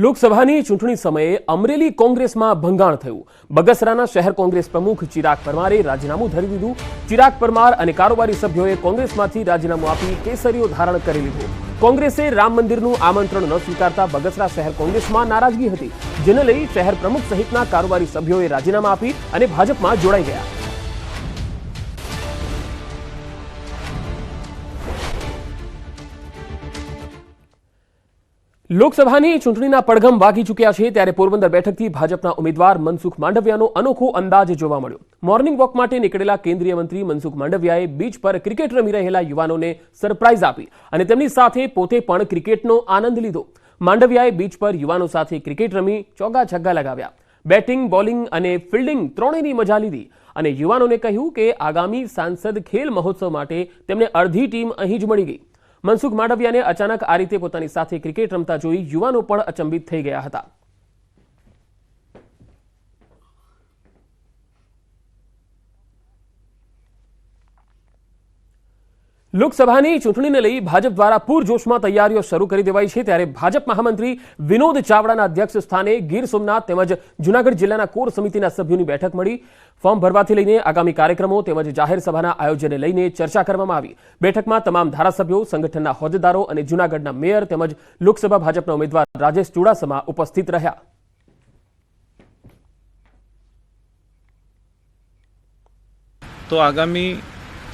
લોકસભાની ચૂંટણી સમયે અમરેલી કોંગ્રેસમાં ભંગાણ થયું। બગસરાના શહેર કોંગ્રેસ પ્રમુખ ચિરાગ પરમારે રાજીનામું ધરી દીધું। ચિરાગ પરમાર અને કારોબારી સભ્યોએ કોંગ્રેસમાંથી રાજીનામું આપી કેસરીઓ ધારણ કરી લીધું। કોંગ્રેસે રામ મંદિરનું આમંત્રણ ન સ્વીકારતા બગસરા શહેર કોંગ્રેસમાં નારાજગી હતી, જેને લઈ શહેર પ્રમુખ સહિતના કારોબારી સભ્યોએ રાજીનામા આપી અને ભાજપમાં જોડાઈ ગયા। લોકસભાની ચૂંટણીના પડઘમ વાગી ચૂક્યા છે, ત્યારે પોરબંદર બેઠકથી ભાજપના ઉમેદવાર મનસુખ માંડવિયાનો અનોખો અંદાજ જોવા મળ્યો। મોર્નિંગ વોક માટે નીકળેલા કેન્દ્રીય મંત્રી મનસુખ માંડવિયાએ બીચ પર ક્રિકેટ રમી રહેલા યુવાનોને સરપ્રાઇઝ આપી અને તેમની સાથે પોતે પણ ક્રિકેટનો આનંદ લીધો। માંડવિયાએ બીચ પર યુવાનો સાથે ક્રિકેટ રમી ચોગ્ગા છગ્ગા લગાવ્યા। બેટિંગ, બોલિંગ અને ફિલ્ડિંગ ત્રણેયની મજા લીધી અને યુવાનોને કહ્યું કે આગામી સાંસદ ખેલ મહોત્સવ માટે તેમને અડધી ટીમ અહીં જ મળી ગઈ। મનસુખ માંડવિયાને અચાનક આ રીતે પોતાની સાથે ક્રિકેટ રમતા જોઈ યુવાનો પણ અચંબિત થઈ ગયા હતા। લોકસભાની ચૂંટણીને લઈ ભાજપ દ્વારા પૂરજોશમાં તૈયારીઓ શરૂ કરી દેવાઈ છે, ત્યારે ભાજપ મહામંત્રી વિનોદ ચાવડાના અધ્યક્ષ સ્થાને ગીર સોમનાથ તેમજ જૂનાગઢ જિલ્લાના કોર સમિતિના સભ્યોની બેઠક મળી। ફોર્મ ભરવાથી લઈને આગામી કાર્યક્રમો તેમજ જાહેર સભાના આયોજનને લઈને ચર્ચા કરવામાં આવી। બેઠકમાં તમામ ધારાસભ્યો, સંગઠનના હોદ્દેદારો અને જૂનાગઢના મેયર તેમજ લોકસભા ભાજપના ઉમેદવાર રાજેશ ચુડાસમા ઉપસ્થિત રહ્યા। તો આગામી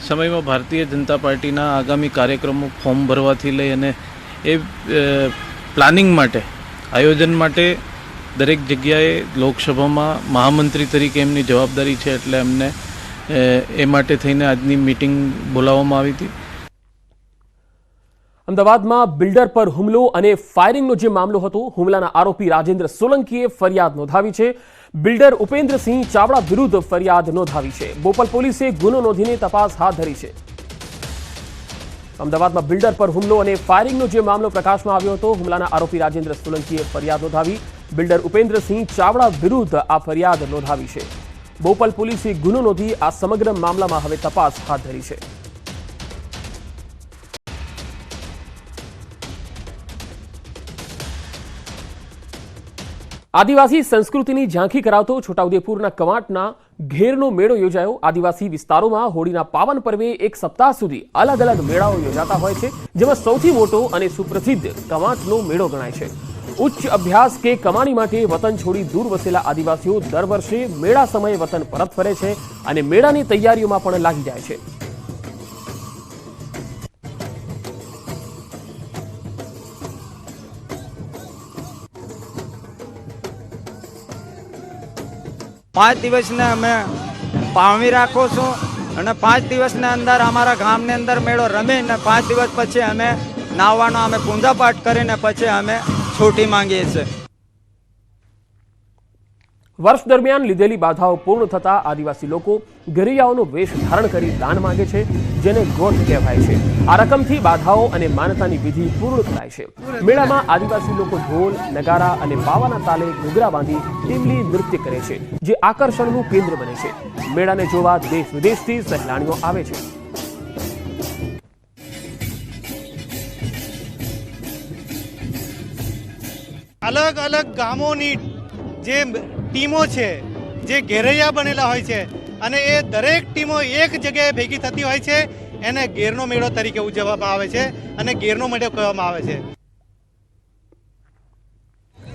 સમયમાં ભારતીય જનતા પાર્ટીના આગામી કાર્યક્રમો ફોર્મ ભરવાથી લઈ અને એ પ્લાનિંગ માટે, આયોજન માટે દરેક જગ્યાએ લોકસભામાં મહામંત્રી તરીકે એમની જવાબદારી છે, એટલે એમને એ માટે થઈને આજની મીટિંગ બોલાવવામાં આવી હતી। અમદાવાદમાં બિલ્ડર પર હુમલો અને ફાયરિંગનો જે મામલો હતો, હુમલાના આરોપી રાજેન્દ્ર સોલંકીએ ફરિયાદ નોંધાવી છે। બિલ્ડર ઉપેન્દ્રસિંહ ચાવડા વિરુદ્ધ ફરિયાદ નોંધાવી છે। બોપલ પોલીસે ગુનો નોંધીને તપાસ હાથ ધરી છે। અમદાવાદમાં બિલ્ડર પર હુમલો અને ફાયરિંગનો જે મામલો પ્રકાશમાં આવ્યો હતો, હુમલાના આરોપી રાજેન્દ્ર સોલંકીએ ફરિયાદ નોંધાવી। બિલ્ડર ઉપેન્દ્રસિંહ ચાવડા વિરુદ્ધ આ ફરિયાદ નોંધાવી છે। બોપલ પોલીસે ગુનો નોંધી આ સમગ્ર મામલામાં હવે તપાસ હાથ ધરી છે। આદિવાસી સંસ્કૃતિની ઝાંખી કરાવતો છોટાઉદેપુરના કવાંટના ઘેરનો મેળો યોજાયો। આદિવાસી વિસ્તારોમાં હોળીના પાવન પર્વે એક સપ્તાહ સુધી અલગ અલગ મેળાઓ યોજાતા હોય છે, જેમાં સૌથી મોટો અને સુપ્રસિદ્ધ કવાંટનો મેળો ગણાય છે। ઉચ્ચ અભ્યાસ કે કમાણી માટે વતન છોડી દૂર વસેલા આદિવાસીઓ દર વર્ષે મેળા સમયે વતન પરત ફરે છે અને મેળાની તૈયારીઓમાં પણ લાગી જાય છે। પાંચ દિવસને અમે પાળવી રાખો છું અને 5 દિવસની અંદર અમારા ગામની અંદર મેળો રમીને 5 દિવસ પછી અમે નાહવાનો અમે પૂજા પાઠ કરીને પછી અમે છૂટી માંગીએ છીએ। વર્ષ દરમિયાન લીધેલી બાધાઓ પૂર્ણ થતા આદિવાસી લોકો ગરૈયાઓનો વેશ ધારણ કરી દાન માંગે છે, જેને ગોઠ કહેવાય છે। આ રકમથી બાધાઓ અને માનતાની વિધિ પૂર્ણ થાય છે। મેળામાં આદિવાસી લોકો ઢોલ, નગારા અને બાવાના તાલે ઘૂઘરા બાંધી ટીમલી નૃત્ય કરે છે, જે આકર્ષણનું કેન્દ્ર બને છે। મેળાને જોવા દેશ વિદેશથી સહેલાણીઓ આવે છે। અલગ અલગ ગામોની જે ટીમો છે, જે ઘેરૈયા બનેલા હોય છે અને એ દરેક ટીમો એક જગ્યાએ ભેગી થતી હોય છે, એને ઘેરનો મેળો તરીકે ઉજવવામાં આવે છે અને ઘેરનો મેળો કહેવામાં આવે છે।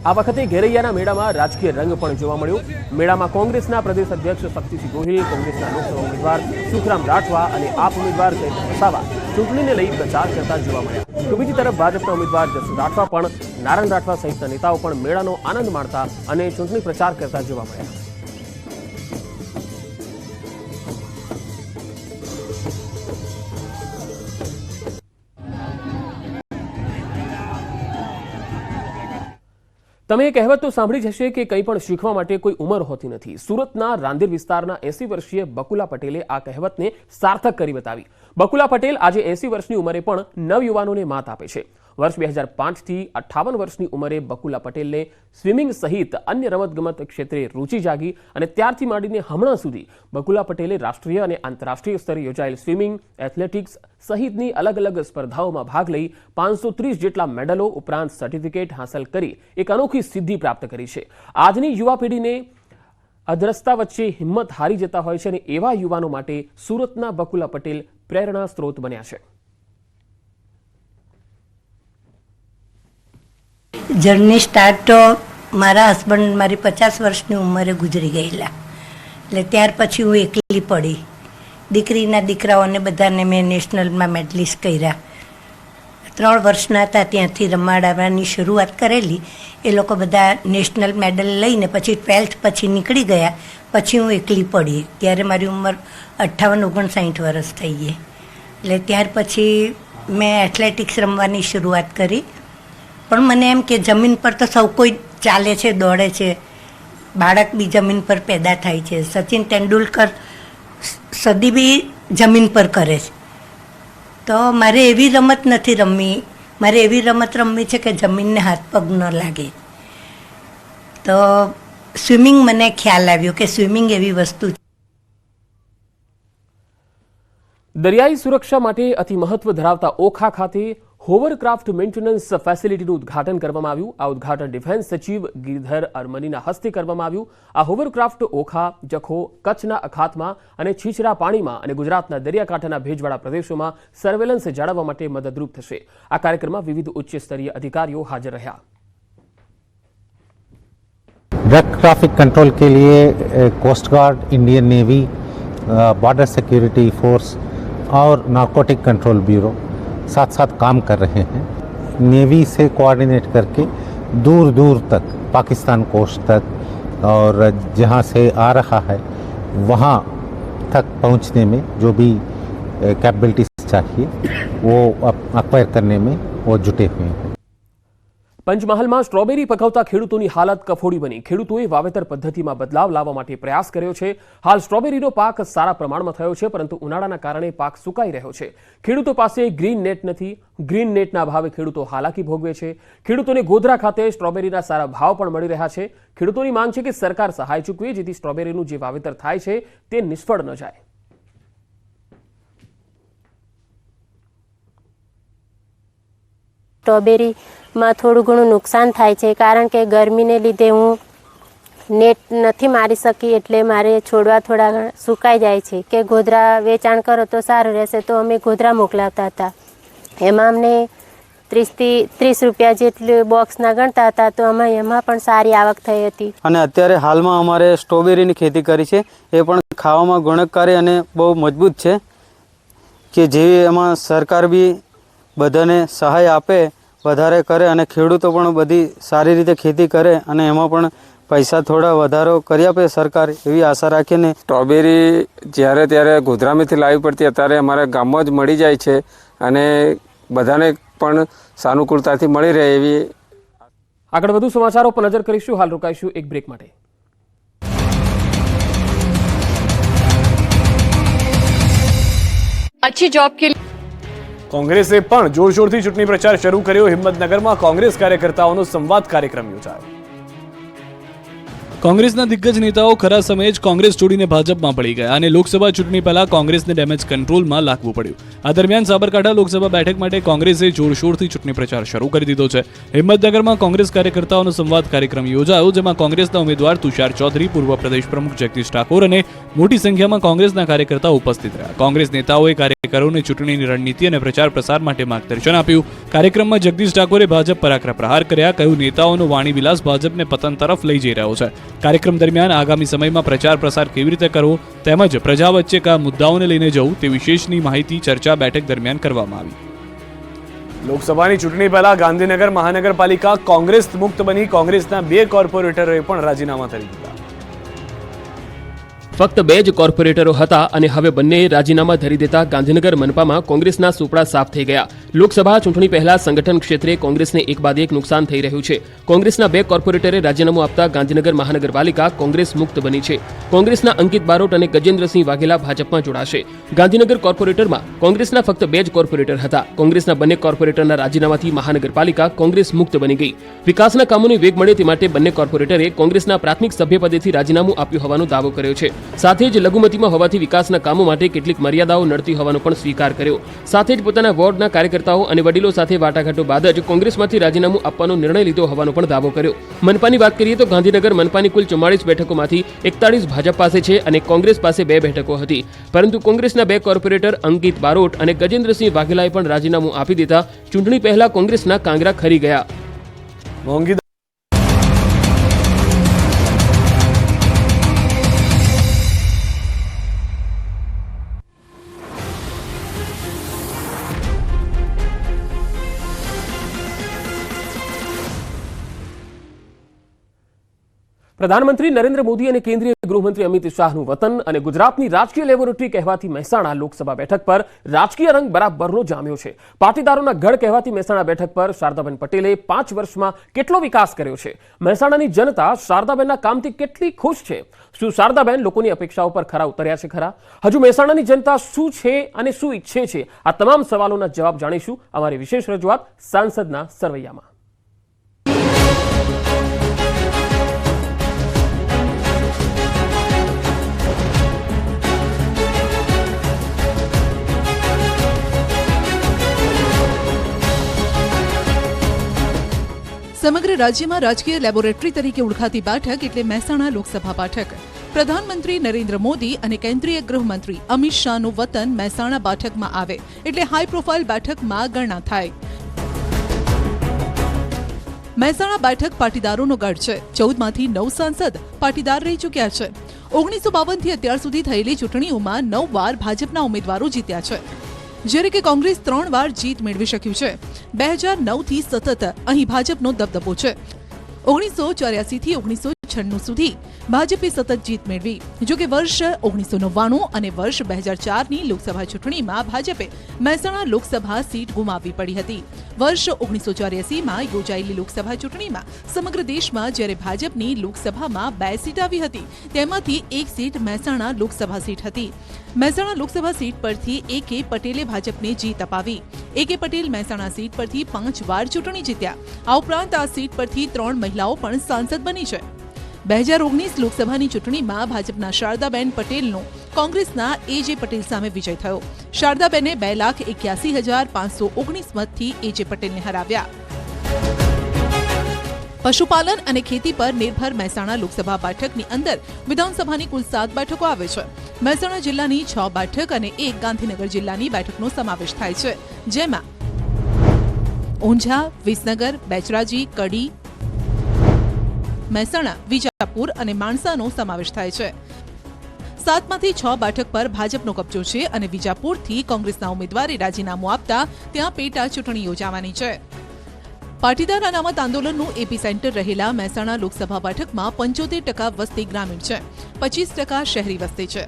આ વખતે ઘેરૈયાના મેળામાં રાજકીય રંગ પણ જોવા મળ્યો। મેળામાં કોંગ્રેસના પ્રદેશ અધ્યક્ષ શક્તિસિંહ ગોહિલ, કોંગ્રેસના લોકસભા ઉમેદવાર સુખરામ રાઠવા અને આપ ઉમેદવાર ચૈતર વસાવા ચૂંટણીને લઈ પ્રચાર કરતા જોવા મળ્યા। તો બીજી તરફ ભાજપના ઉમેદવાર જસુ રાઠવા પણ, નારાયણ રાઠવા સહિતના નેતાઓ પણ મેળાનો આનંદ માણતા અને ચૂંટણી પ્રચાર કરતા જોવા મળ્યા। તમે એ કહેવત તો સાંભળી જ હશે કે કંઈ પણ શીખવા માટે કોઈ ઉંમર હોતી નથી। સુરતના રાંદેર વિસ્તારના 80 વર્ષીય બકુલા પટેલે આ કહેવતને સાર્થક કરી બતાવી। બકુલા પટેલ આજે 80 વર્ષની ઉંમરે પણ નવયુવાનોને માત આપે છે। વર્ષ 2005થી 58 વર્ષની ઉંમરે બકુલા પટેલને સ્વિમિંગ સહિત અન્ય રમતગમત ક્ષેત્રે રુચિ જાગી અને ત્યારથી માંડીને હમણાં સુધી બકુલા પટેલે રાષ્ટ્રીય અને આંતરરાષ્ટ્રીય સ્તરે યોજાયેલ સ્વિમિંગ, એથ્લેટિક્સ સહિતની અલગ અલગ સ્પર્ધાઓમાં ભાગ લઈ 530 જેટલા મેડલો ઉપરાંત સર્ટિફિકેટ હાંસલ કરી એક અનોખી સિદ્ધિ પ્રાપ્ત કરી છે. આજની યુવા પેઢીને અધરસ્તા વચ્ચે હિંમત હારી જતા હોય છે અને એવા યુવાનો માટે સુરતના બકુલા પટેલ પ્રેરણા સ્ત્રોત બન્યા છે. જર્ની સ્ટાર્ટ તો મારા હસબન્ડ મારી 50 વર્ષની ઉંમરે ગુજરી ગયેલા, એટલે ત્યાર પછી હું એકલી પડી. દીકરીના દીકરાઓને બધાને મેં નેશનલમાં મેડલિસ્ટ કર્યા. 3 વર્ષના હતા ત્યાંથી રમાડવાની શરૂઆત કરેલી. એ લોકો બધા નેશનલ મેડલ લઈને પછી 12th પછી નીકળી ગયા. પછી હું એકલી પડી ત્યારે મારી ઉંમર 58-59 વર્ષ થઈ ગઈ. એટલે ત્યાર પછી મેં એથ્લેટિક્સ રમવાની શરૂઆત કરી. પણ મને એમ કે જમીન પર તો સૌ કોઈ ચાલે છે, દોડે છે, બાળક બી જમીન પર પેદા થાય છે. સચિન તેંડુલકર સદી બી જમીન પર કરે છે. તો મારે એવી રમત નથી રમવી, મારે એવી રમત રમવી છે કે જમીનને હાથ પગ ન લાગે. તો સ્વિમિંગ મને ખ્યાલ આવ્યો કે સ્વિમિંગ એવી વસ્તુ છે. દરિયાઈ સુરક્ષા માટે અતિ મહત્વ ધરાવતા ઓખા ખાતે હોવરક્રાફ્ટ મેન્ટેનન્સ ફેસિલિટીનું ઉદ્ઘાટન કરવામાં આવ્યું. આ ઉદ્ઘાટન ડિફેન્સ સચિવ ગિરધર અરમનીના હસ્તે કરવામાં આવ્યું. આ હોવરક્રાફ્ટ ઓખા, જખો, કચ્છના અખાતમાં અને છીછરા પાણીમાં અને ગુજરાતના દરિયાકાંઠાના ભેજવાળા પ્રદેશોમાં સર્વેલન્સ જાળવવા માટે મદદરૂપ થશે. આ કાર્યક્રમમાં વિવિધ ઉચ્ચ સ્તરીય અધિકારીઓ હાજર રહ્યા. ड्रग ट्रैफिक कंट्रोल के लिए coast guard, Indian navy, border security force और नार्कोटिक कंट्रोल ब्यूरो साथ साथ काम कर रहे हैं. नेवी से कोऑर्डिनेट करके दूर दूर तक पाकिस्तान कोस्ट तक और जहाँ से आ रहा है वहाँ तक पहुँचने में जो भी कैपेबिलिटीज चाहिए वो एक्वायर करने में वो जुटे हुए हैं. પંચમહાલમાં સ્ટ્રોબેરી પકવતા ખેડૂતોની હાલત કફોડી બની. ખેડૂતોએ વાવેતર પદ્ધતિમાં બદલાવ લાવવા માટે પ્રયાસ કર્યો છે. હાલ સ્ટ્રોબેરીનો પાક સારા પ્રમાણમાં થયો છે, પરંતુ ઉનાળાના કારણે પાક સુકાઈ રહ્યો છે. ખેડૂતો પાસે ગ્રીન નેટ નથી. ગ્રીન નેટના અભાવે ખેડૂતો હાલાકી ભોગવે છે. ખેડૂતોને ગોધરા ખાતે સ્ટ્રોબેરીના સારા ભાવ પણ મળી રહ્યા છે. ખેડૂતોની માંગ છે કે સરકાર સહાય ચૂકવે, જેથી સ્ટ્રોબેરીનું જે વાવેતર થાય છે તે નિષ્ફળ ન જાય. સ્ટ્રોબેરીમાં થોડું ઘણું નુકસાન થાય છે, કારણ કે ગરમીને લીધે હું નેટ નથી મારી શકી, એટલે મારે છોડવા થોડા સુકાઈ જાય છે. કે ગોધરા વેચાણ કરો તો સારું રહેશે, તો અમે ગોધરા મોકલાવતા હતા. એમાં અમને 30 રૂપિયા જેટલું બોક્સના ગણતા હતા, તો એમાં પણ સારી આવક થઈ હતી. અને અત્યારે હાલમાં અમારે સ્ટ્રોબેરીની ખેતી કરી છે. એ પણ ખાવામાં ગુણકારી અને બહુ મજબૂત છે, કે જેવી એમાં સરકાર બી બધાને સહાય આપે, વધારે કરે અને ખેડૂતો પણ બધી સારી રીતે ખેતી કરે અને એમાં પણ પૈસા થોડા વધારો કરી આપે સરકાર, એવી આશા રાખીને. સ્ટ્રોબેરી જ્યારે ત્યારે ગોધરામાંથી લાવવી પડતી, અત્યારે અમારા ગામમાં જ મળી જાય છે અને બધાને પણ સાનુકૂળતાથી મળી રહે એવી. આગળ વધુ સમાચારો પર નજર કરીશું. હાલ રોકાઈશું એક બ્રેક માટે. अच्छी जॉब के लिए કોંગ્રેસે પણ જોરશોરથી ચૂંટણી પ્રચાર શરૂ કર્યો. હિંમતનગરમાં કોંગ્રેસ કાર્યકર્તાઓનો સંવાદ કાર્યક્રમ યોજાયો. કોંગ્રેસના દિગ્ગજ નેતાઓ ખરા સમયે જ કોંગ્રેસ છોડીને ભાજપમાં પડી ગયા અને લોકસભા ચૂંટણી પહેલા કોંગ્રેસને ડેમેજ કંટ્રોલમાં લાવવું પડ્યું. આ દરમિયાન સાબરકાંઠા લોકસભા બેઠક માટે કોંગ્રેસે જોરશોરથી ચૂંટણી પ્રચાર શરૂ કરી દીધો છે. હિંમતનગરમાં કોંગ્રેસ કાર્યકર્તાઓનો સંવાદ કાર્યક્રમ યોજાયો, જેમાં કોંગ્રેસના ઉમેદવાર તુષાર ચૌધરી, પૂર્વ પ્રદેશ પ્રમુખ જગદીશ ઠાકોર અને મોટી સંખ્યામાં કોંગ્રેસના કાર્યકર્તાઓ ઉપસ્થિત રહ્યા. કોંગ્રેસ નેતાઓએ કાર્યકરોને ચૂંટણીની રણનીતિ અને પ્રચાર પ્રસાર માટે માર્ગદર્શન આપ્યું. કાર્યક્રમમાં જગદીશ ઠાકોરે ભાજપ પર આકરા પ્રહાર કર્યા. કહ્યું, નેતાઓનો વાણી વિલાસ ભાજપને પતન તરફ લઈ જઈ રહ્યો છે. કાર્યક્રમ દરમિયાન આગામી સમયમાં પ્રચાર પ્રસાર કેવી રીતે કરવો તેમજ પ્રજા વચ્ચે કયા મુદ્દાઓને લઈને જવું તે વિશેષની માહિતી ચર્ચા બેઠક દરમિયાન કરવામાં આવી. લોકસભાની ચૂંટણી પહેલા ગાંધીનગર મહાનગરપાલિકા કોંગ્રેસ મુક્ત બની. કોંગ્રેસના 2 કોર્પોરેટરોએ પણ રાજીનામા કરી દીધા. ફક્ત 2 જ કોર્પોરેટરો હતા અને હવે બંનેએ રાજીનામા ધરી દેતા ગાંધીનગર મનપામાં કોંગ્રેસના સુપડા સાફ થઈ ગયા. લોકસભા ચૂંટણી પહેલા સંગઠન ક્ષેત્રે કોંગ્રેસને એક બાદ એક નુકસાન થઈ રહ્યું છે. કોંગ્રેસના 2 કોર્પોરેટરે રાજીનામું આપતા ગાંધીનગર મહાનગરપાલિકા કોંગ્રેસ મુક્ત બની છે. કોંગ્રેસના અંકિત બારોટ અને ગજેન્દ્રસિંહ વાઘેલા ભાજપમાં જોડાશે. ગાંધીનગર કોર્પોરેટરમાં કોંગ્રેસના ફક્ત 2 જ કોર્પોરેટર હતા. કોંગ્રેસના બંને કોર્પોરેટરના રાજીનામાથી મહાનગરપાલિકા કોંગ્રેસ મુક્ત બની ગઈ. વિકાસના કામોને વેગ મળે તે માટે બંને કોર્પોરેટરે કોંગ્રેસના પ્રાથમિક સભ્યપદેથી રાજીનામું આપ્યું હોવાનો દાવો કર્યો છે. સાથે જ લઘુમતીમાં હોવાથી વિકાસના કામો માટે કેટલીક મર્યાદાઓ નડતી હોવાનો પણ સ્વીકાર કર્યો. સાથે જ પોતાના વોર્ડના કાર્યકર્તાઓ અને વડીલો સાથે વાટાઘાટો બાદ જ કોંગ્રેસમાંથી રાજીનામું આપવાનો નિર્ણય લીધો હોવાનો પણ દાવો કર્યો. મનપાની વાત કરીએ તો ગાંધીનગર મનપાની કુલ 44 બેઠકોમાંથી 41 ભાજપ પાસે છે અને કોંગ્રેસ પાસે 2 બેઠકો હતી. પરંતુ કોંગ્રેસના 2 કોર્પોરેટર અંકિત બારોટ અને ગજેન્દ્રસિંહ વાઘેલાએ પણ રાજીનામું આપી દીધા. ચૂંટણી પહેલા કોંગ્રેસના કાંગરા ખરી ગયા. મોંઘી પ્રધાનમંત્રી નરેન્દ્ર મોદી અને કેન્દ્રીય ગૃહમંત્રી અમિત શાહનું વતન અને ગુજરાતની રાજકીય લેબોરેટરી કહેવાતી મહેસાણા લોકસભા બેઠક પર રાજકીય રંગ બરાબરનો જામ્યો છે. પાટીદારોના ગઢ કહેવાતી મહેસાણા બેઠક પર શારદાબેન પટેલે 5 વર્ષમાં કેટલો વિકાસ કર્યો છે? મહેસાણાની જનતા શારદાબેનના કામથી કેટલી ખુશ છે? શું શારદાબેન લોકોની અપેક્ષાઓ પર ખરા ઉતર્યા છે ખરા? હજુ મહેસાણાની જનતા શું છે અને શું ઈચ્છે છે? આ તમામ સવાલોના જવાબ જાણીશું અમારી વિશેષ રજૂઆત સાંસદના સરવૈયામાં. સમગ્ર રાજ્યમાં રાજકીય લેબોરેટરી તરીકે ઓળખાતી બેઠક એટલે મહેસાણા લોકસભા બેઠક. પ્રધાનમંત્રી નરેન્દ્ર મોદી અને કેન્દ્રીય ગૃહમંત્રી અમિત શાહનું વતન મહેસાણા બેઠકમાં આવે એટલે હાઈ પ્રોફાઇલ બેઠકમાં ગણના થાય. મહેસાણા બેઠક પાટીદારોનો ગઢ છે. 14માંથી 9 સાંસદ પાટીદાર રહી ચૂક્યા છે. 1952 થી અત્યાર સુધી થયેલી ચૂંટણીઓમાં 9 વાર ભાજપના ઉમેદવારો જીત્યા છે, જ્યારે કે કોંગ્રેસ 3 વાર જીત મેળવી શક્યું છે. 2009 થી સતત અહીં ભાજપનો દબદબો છે. 1984 થી 1996 સુધી ભાજપે સતત જીત મેળવી. જો કે વર્ષ 1999 અને વર્ષ 2004ની લોકસભા ચૂંટણીમાં ભાજપે મહેસાણા લોકસભા સીટ ગુમાવવી પડી હતી. વર્ષ 1984માં યોજાયેલી લોકસભા ચૂંટણીમાં સમગ્ર દેશમાં જ્યારે ભાજપની લોકસભામાં 2 સીટ આવી હતી, તેમાંથી 1 સીટ મહેસાણા લોકસભા સીટ હતી. મહેસાણા લોકસભા સીટ પરથી A.K. પટેલે ભાજપને જીત અપાવી. A.K. પટેલ મહેસાણા સીટ પરથી 5 વાર ચૂંટણી જીત્યા. આ ઉપરાંત આ સીટ પરથી 3 મહિલાઓ પણ સાંસદ બની છે. 2019 લોકસભાની ચૂંટણીમાં ભાજપના શારદાબેન પટેલનો કોંગ્રેસના A.J. પટેલ સામે વિજય થયો. શારદાબેને 2,81,519 મતથી A.J. પટેલને હરાવ્યા. પશુપાલન અને ખેતી પર નિર્ભર મહેસાણા લોકસભા બેઠકની અંદર વિધાનસભાની કુલ 7 બેઠકો આવે છે. મહેસાણા જિલ્લાની 6 બેઠક અને 1 ગાંધીનગર જિલ્લાની બેઠકનો સમાવેશ થાય છે, જેમાં ઊંઝા, વિસનગર, બેચરાજી, કડી, મહેસાણા, વિજાપુર અને માણસાનો સમાવેશ થાય છે. 7માંથી 6 બેઠક પર ભાજપનો કબજો છે અને વિજાપુરથી કોંગ્રેસના ઉમેદવારે રાજીનામું આપતા ત્યાં પેટા ચૂંટણી યોજાવાની છે. પાટીદાર અનામત આંદોલનનું એપી સેન્ટર રહેલા મહેસાણા લોકસભા બેઠકમાં 75% વસ્તી ગ્રામીણ છે, 25% શહેરી વસ્તી છે.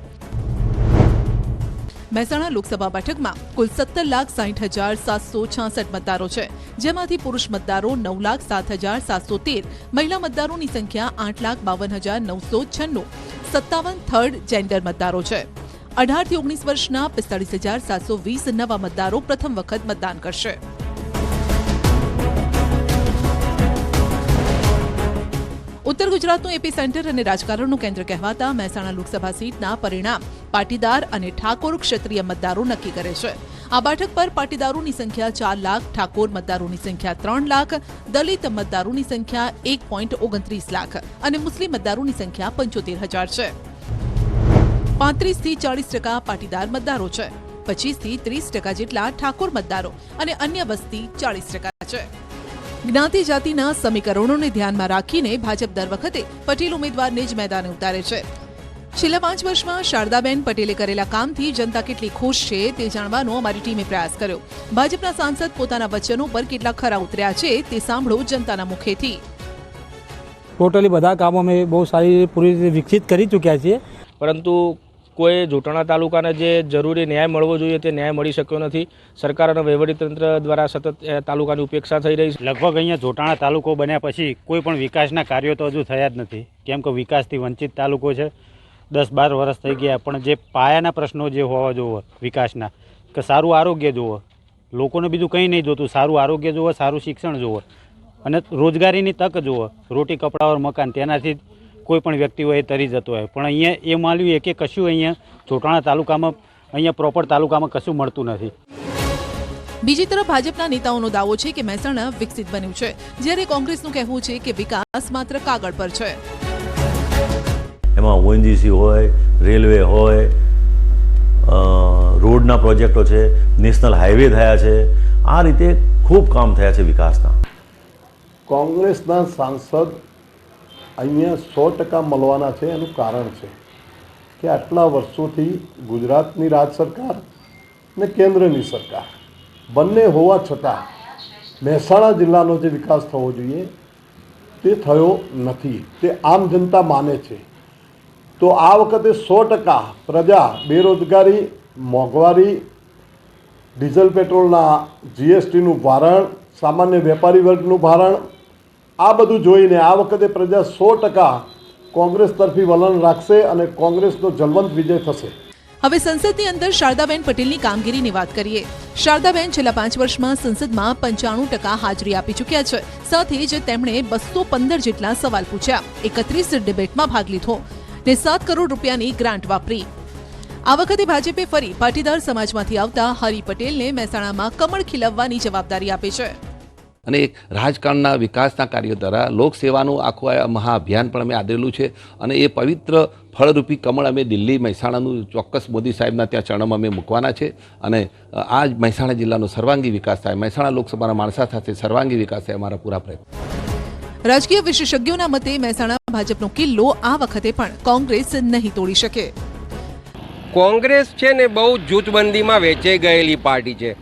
મહેસાણા લોકસભા બેઠકમાં કુલ 17,60,766 મતદારો છે, જેમાંથી પુરુષ મતદારો 9,07,713, મહિલા મતદારોની સંખ્યા 8,52,996, 57 થર્ડ જેન્ડર મતદારો છે. 18 થી 19 વર્ષના 45,720 નવા મતદારો પ્રથમ વખત મતદાન કરશે. ઉત્તર ગુજરાતનું એપી સેન્ટર અને રાજકારણનું કેન્દ્ર કહેવાતા મહેસાણા લોકસભા સીટના પરિણામ પાટીદાર અને ઠાકોર ક્ષત્રિય મતદારો નક્કી કરે છે. આ બેઠક પર પાટીદારોની સંખ્યા 4 લાખ, ઠાકોર મતદારોની સંખ્યા 3 લાખ, દલિત મતદારોની સંખ્યા 1.29 લાખ અને મુસ્લિમ મતદારોની સંખ્યા 75,000 છે. 35 થી 40% પાટીદાર મતદારો છે, 25 થી 30% જેટલા ઠાકોર મતદારો અને અન્ય વસ્તી 40% છે. જ્ઞાતિ જાતિના સમીકરણોને ધ્યાનમાં રાખીને ભાજપ દર વખતે પટેલ ઉમેદવારને જ મેદાને ઉતારે છે. છેલ્લા 5 વર્ષમાં શારદાબેન પટેલે કરેલા કામથી જનતા કેટલી ખુશ છે તે જાણવાનો અમારી ટીમે પ્રયાસ કર્યો. ભાજપના સાંસદ પોતાના વચનો પર કેટલા ખરા ઉતર્યા છે તે સાંભળો જનતાના મુખેથી. ટોટલી બધા કામો અમે બહુ સારી પૂરી રીતે વિકસિત કરી ચૂક્યા છીએ, પરંતુ કોઈ જોટાણા તાલુકાને જે જરૂરી ન્યાય મળવો જોઈએ તે ન્યાય મળી શક્યો નથી. સરકાર અને વહીવટીતંત્ર દ્વારા સતત તાલુકાની ઉપેક્ષા થઈ રહી છે. લગભગ અહીંયા જોટાણા તાલુકો બન્યા પછી કોઈ પણ વિકાસના કાર્યો તો હજુ થયા જ નથી, કેમ કે વિકાસથી વંચિત તાલુકો છે. 10-12 વર્ષ થઈ ગયા, પણ જે પાયાના પ્રશ્નો જે હોવા જોઈએ વિકાસના, કે સારું આરોગ્ય જુઓ, લોકોને બીજું કંઈ નહીં જોતું, સારું આરોગ્ય જુઓ, સારું શિક્ષણ જુઓ અને રોજગારીની તક જુઓ, રોટી કપડા ઓર મકાન, તેનાથી કોઈ પણ વ્યક્તિ હોય એ તરી જતો હોય. પણ અહીંયા એ માલ્યું કે કશું અહીંયા જોટાણા તાલુકામાં, અહીંયા પ્રોપર તાલુકામાં કશું મળતું નથી. બીજી તરફ ભાજપના નેતાઓનો દાવો છે કે મહેસાણા વિકસિત બન્યું છે, જ્યારે કોંગ્રેસનું કહેવું છે કે વિકાસ માત્ર કાગળ પર છે. એમાં ઓએનજીસી હોય, રેલવે હોય, રોડના પ્રોજેક્ટો છે, નેશનલ હાઈવે થયા છે, આ રીતે ખૂબ કામ થયા છે વિકાસના. કોંગ્રેસના સાંસદ અહીંયા 100% મળવાના છે. એનું કારણ છે કે આટલા વર્ષોથી ગુજરાતની રાજ સરકાર ને કેન્દ્રની સરકાર બંને હોવા છતાં મહેસાણા જિલ્લાનો જે વિકાસ થવો જોઈએ તે થયો નથી, તે આમ જનતા માને છે. તો આ વખતે 100% પ્રજા બેરોજગારી, મોંઘવારી, ડીઝલ પેટ્રોલના જીએસટીનું ભારણ, સામાન્ય વેપારી વર્ગનું ભારણ, આ બધું જોઈને આ વખતે પ્રજા 100% કોંગ્રેસ તરફી વલણ રાખશે અને કોંગ્રેસનો જલવંત વિજય થશે. હવે સંસદની અંદર શારદાબેન પટેલની કામગીરીની વાત કરીએ. શારદાબેન છેલ્લા 5 વર્ષમાં સંસદમાં 95% હાજરી આપી ચૂક્યા છે. સાથે જ તેમણે 215 જેટલા સવાલ પૂછ્યા, 31 ડિબેટમાં ભાગ લીધો ને 7 કરોડ રૂપિયાની ગ્રાન્ટ વાપરી. આ વખતે ભાજપે ફરી પાટીદાર સમાજમાંથી આવતા હરિ પટેલને મહેસાણામાં કમળ ખીલવવાની જવાબદારી આપી છે. અને રાજકારણના વિકાસના કાર્યો દ્વારા લોકસેવાનું આખું આ મહાઅભિયાન પણ અમે આદરેલું છે અને એ પવિત્ર ફળરૂપી કમળ અમે દિલ્હી મહેસાણાનું ચોક્કસ મોદી સાહેબના ત્યાં ચરણોમાં અમે મૂકવાના છે અને આ જ મહેસાણા જિલ્લાનો સર્વાંગી વિકાસ થાય, મહેસાણા લોકસભાના માણસા સાથે સર્વાંગી વિકાસ થાય, અમારા પૂરા પ્રયત્ન. રાજકીય વિશેષજ્ઞોના મતે મહેસાણા ભાજપનો કિલ્લો આ વખતે પણ કોંગ્રેસ નહીં તોડી શકે. કોંગ્રેસ છે ને બહુ જૂથબંધીમાં વેચાઈ ગયેલી પાર્ટી છે.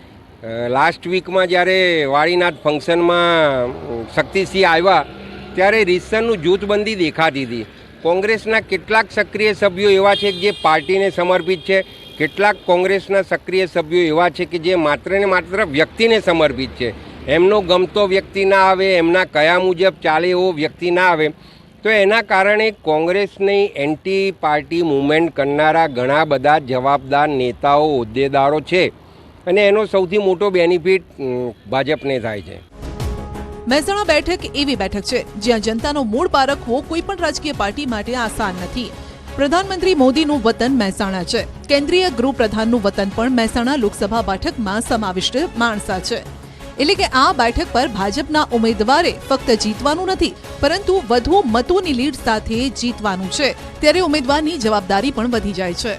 લાસ્ટ વીકમાં જ્યારે વાડીનાથ ફંક્શનમાં શક્તિસિંહ આવ્યા ત્યારે રીતસરનું જૂથબંધી દેખાતી હતી. કોંગ્રેસના કેટલાક સક્રિય સભ્યો એવા છે કે જે પાર્ટીને સમર્પિત છે, કેટલાક કોંગ્રેસના સક્રિય સભ્યો એવા છે કે જે માત્ર ને માત્ર વ્યક્તિને સમર્પિત છે. એમનો ગમતો વ્યક્તિ ના આવે, એમના કયા મુજબ ચાલે એવો વ્યક્તિ ના આવે, તો એના કારણે કોંગ્રેસની એન્ટી પાર્ટી મૂવમેન્ટ કરનારા ઘણા બધા જવાબદાર નેતાઓ, હોદ્દેદારો છે અને એનો સૌથી મોટો બેનિફિટ ભાજપને થાય છે. મહેસાણા બેઠક એવી બેઠક છે જ્યાં જનતાનો મૂળ પારખવો કોઈ પણ રાજકીય પાર્ટી માટે આસાન નથી. પ્રધાનમંત્રી મોદીનું વતન મહેસાણા છે. કેન્દ્રીય ગૃહપ્રધાનનું વતન પણ મહેસાણા લોકસભા બેઠકમાં સમાવિષ્ટ માણસા છે. એટલે કે આ બેઠક પર ભાજપના ઉમેદવારે ફક્ત જીતવાનું નથી, પરંતુ વધુ મતોની લીડ સાથે જીતવાનું છે. ત્યારે ઉમેદવારની જવાબદારી પણ વધી જાય છે.